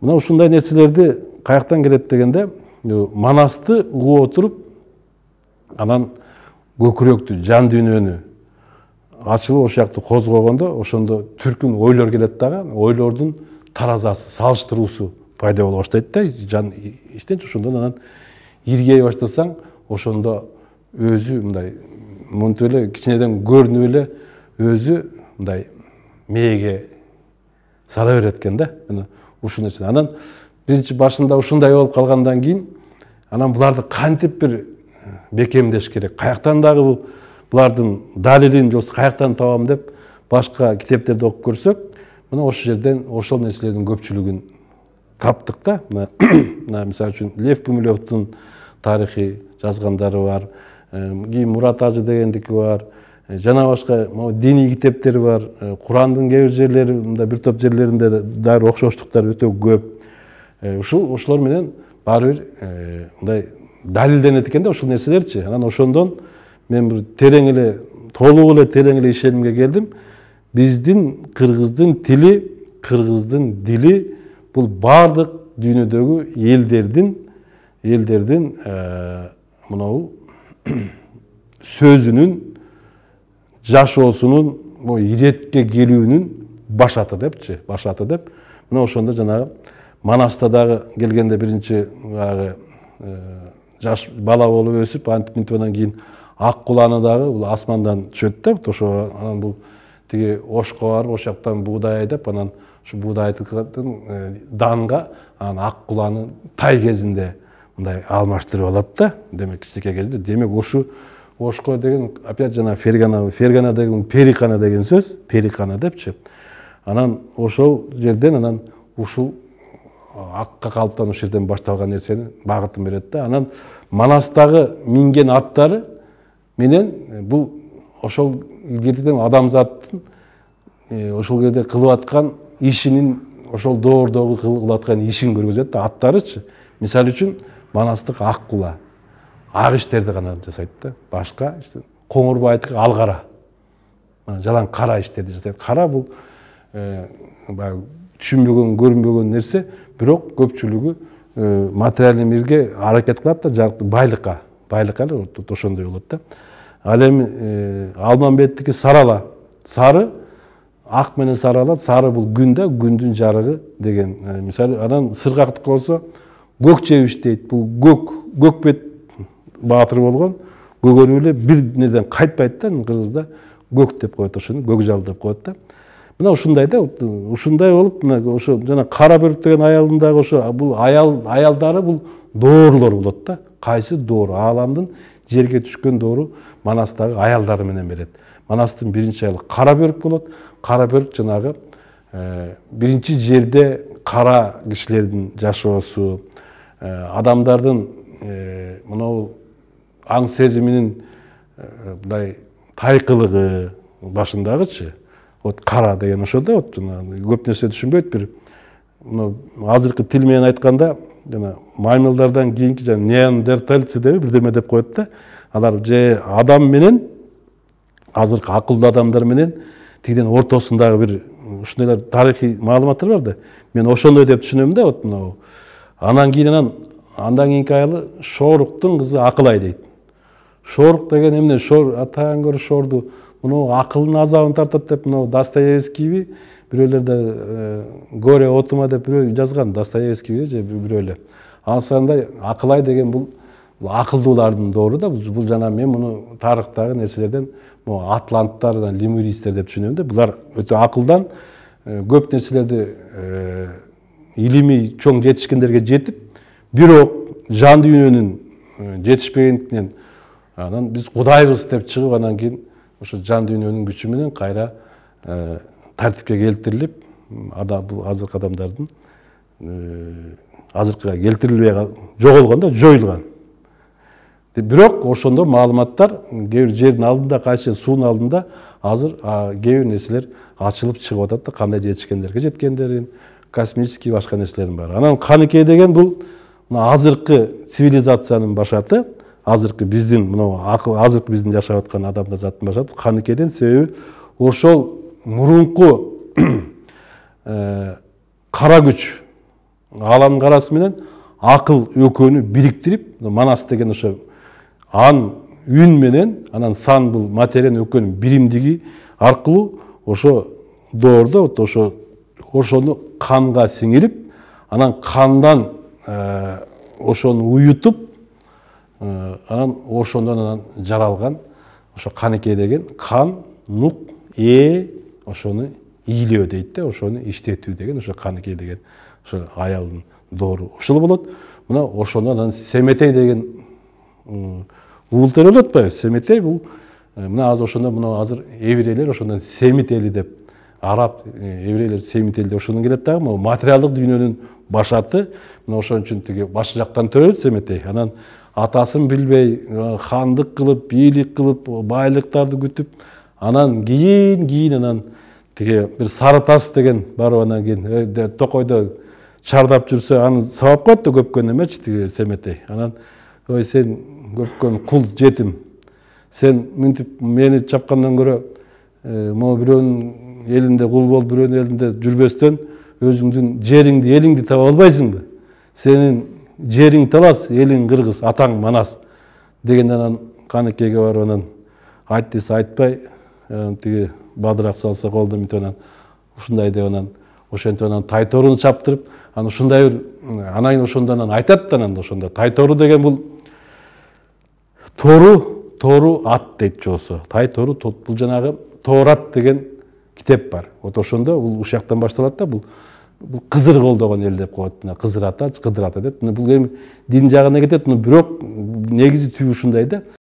Мына ушундай нерселерди каяктан келет дегенде, Манасты угуп отуруп, анан көкүрөктү, жан дүйнөнү ачылып ошол жакты козгогондо, ошондо түркүн ойлор келет дагы, ойлордун таразасы, салыштыруусу пайда боло баштайт да, жан иштенчи ошондон анан иргей баштасаң, ошондо өзү мындай монтип эле кичинеден көрүнүп эле өзү мындай мээге сара берет экен да. Ушул нерсе. Анан биринчи башында ушундай болуп калгандан кийин, анан буларды кантип бир бекемдеш керек, каяктан дагы булардын далилин же каяктан табам деп башка китептерди окуп көрсөк, мына ошол жерден ошол нерселердин көпчүлүгүн таптык да. Мисалы үчүн Лев Гумилевдин тарыхый жазгандары бар, кийин Мурат Ажы дегендики бар, жана башка диний китептер бар, Курандын кээ бир жерлери, мындай бир топ жерлеринде дагы окшоштуктар өтө көп. Ошолор менен баары бир мындай далилденет экен да ушул нерселерчи. Анан ошондон мен бир терең эле, толук эле терең эле ишенимге келдим. Биздин кыргыздын тили, кыргыздын дили бул бардык дүйнөдөгү элдердин мынау сөзүнүн, жашоосунун, иретке келүүнүн башаты депчи, башаты деп. Мына ошондо жанагы Манаста дагы келгенде биринчи жаш бала болуп өсүп, антип мынтип анан кийин ак куланы дагы бул асмандан түшөт да, ошо анан бул тиги ошко барып, ошол жактан буудай айдап, анан ушу буудайдын данга анан ак куланы тай кезинде мындай алмаштырып алат да. Демек кичинекей кезде, демек ушу ошко деген опять жана фергана деген перикана деген сөз, перикана депчи. Анан ошол жерден анан ушул акка калыптан ошол жерден башталган нерсени багытын берет да. Анан Манастагы минген аттары менен бул ошол жерден адамзаттын ошол жерде кылып аткан ишинин, ошол доордогу кылып аткан ишин көргөзөт да, аттарычы. Мисалы үчүн Манастык ак кула ак иштерди гана жасайт да. Башка Коңурбайдыкы алгара, жалаң кара иштерди жасайт. Кара бул баягы түшүнбөгөн, көрүнбөгөн нерсе, бирок көпчүлүгү материальный мирге аракет кылат да, жарыктык байлыкка эле ошондой болот да. Ал эми Алмамбеттики сарала, сары, ак менен сарала, сары бул күн да, күндүн жарыгы деген. Мисалы, анан сыргактык болсо көк чебиш дейт. Бул көк бет баатыр болгон, көгөнүп эле бир неден кайтпайт да, кыргызда көк деп коет, ошону көкжал деп коет да. Мына ушундай да, ушундай болуп, мына ошо жана кара бөрк деген аялдын дагы ошо бул аялдары бул доорлор болот да. Кайсы доору? Ааламдын жерге түшкөн доору Манастагы аялдары менен берет. Манастын биринчи аялы кара бөрк болот. Кара бөрк жанагы биринчи жерде кара кишилердин жашоосу, адамдардын мынау аң сезиминин мындай тайкылыгы башындагычы. Вот кара деген ошо да, вот көп нерсе түшүнбөйт, бир азыркы тил менен айтканда, жана маймылдардан кийинки жана неандертальцы деп бирдеме деп коет да. Алар же адам менен, азыркы акылдуу адамдар менен тигиден ортосундагы бир ушундайлар тарыхый маалыматтар бар да. Мен ошондой деп түшүнөм да, вот мынау. Андан кийинки аялы Шоруктун кызы Акылай дейт. Шорук деген эмне? Атаан көрү шорду, мынау акылдын азабын тартат деп, мынау Достоевскийби бирөөлөрдө горе отума деп бирөө жазган, Достоевскийби же бирөөлөр. Алсандай Акылай деген бул акылдуулардын доору да. Бул жана мен муну тарыхтагы нерселерден атланттар, лемуристер деп түшүнөм да. Булар өтө акылдан көп нерселерди илимий чоң жетишкендерге жетип, бирок жан дүйнөнүн жетишпегендиктен анан биз кудайбыз деп чыгып, анан кийин ошо жан дүйнөнүн күчү менен кайра тартипке келтирилип, бул азыркы адамдардын азыркыга келтирилбей жоголгон да, жоюлган. Бирок ошондо маалыматтар кээ бир жердин алдында, кайсы суунун алдында азыр кээ бир нерселер ачылып чыгып атат да, кандай жетишкендерге жеткендерин, космический башка нерселердин баары. Анан Каныкей деген бул азыркы цивилизациянын башаты, азыркы биздин азыркы биздин жашап аткан адамдар заттын башаты Каныкейден, себеби ошол мурунку кара күч, алам карасы менен акыл экөөнү бириктирип, манас деген ошо ан үн менен анан сан бул материянын экөөнүн биримдиги аркылуу ошо доордо ошону канга сиңирип, анан кандан ошону уютуп, анан ошондон анан жаралган ошо канекей деген кан, нук, ошону ийлөө дейт да, ошону иштетүү деген ошо канекей деген ошо аялдын доору ошол болот. Мына ошондо анан семетей деген уултар болот атпайбы? Семетей бул мына азыр ошондо мына азыр еврейлер ошондон семит эли деп, араб еврейлер семит эли деп ошондон келет дагы, могу материалдык дүйнөнүн башаты. Мына ошон үчүн тиги баш жактан төрөлөт семетей. Анан атасын билбей, хандык кылып, бийлик кылып, байлыктарды күтүп, анан кийин анан тиги бир сары тас деген барып анан кийин токойдо чардап жүрсө, аны сабап коет да көпкөн эмечи тиги семетей. Анан ой сен көпкөн кул жетим, сен мынтип мени чапкандан көрө могу бирөөнүн элинде кул болуп, бирөөнүн элинде жүрбөстөн өзүңдүн жериңди, элиңди таба албайсыңбы? Сенин жериң талас, элиң кыргыз, атаң манас деген анан канекейге барып анан айт десе айтпай, тиги бадыраак салса колдо мынтип анан ушундай деп анан ошентип анан тайторуну чаптырып, анан ушундай бир анан ошондо анан айтат да, анан ошондо тайтору деген бул тору ат дейт жоосу. Тайтору бул жанагы Тоорат деген китеп бар. Вот ошондо бул ушул жактан башталат да, бул кызыр колдогон эл деп коет. Кызыр ата деп. Бул эми дин жагына кетет, бирок негизи түбү ушундай да.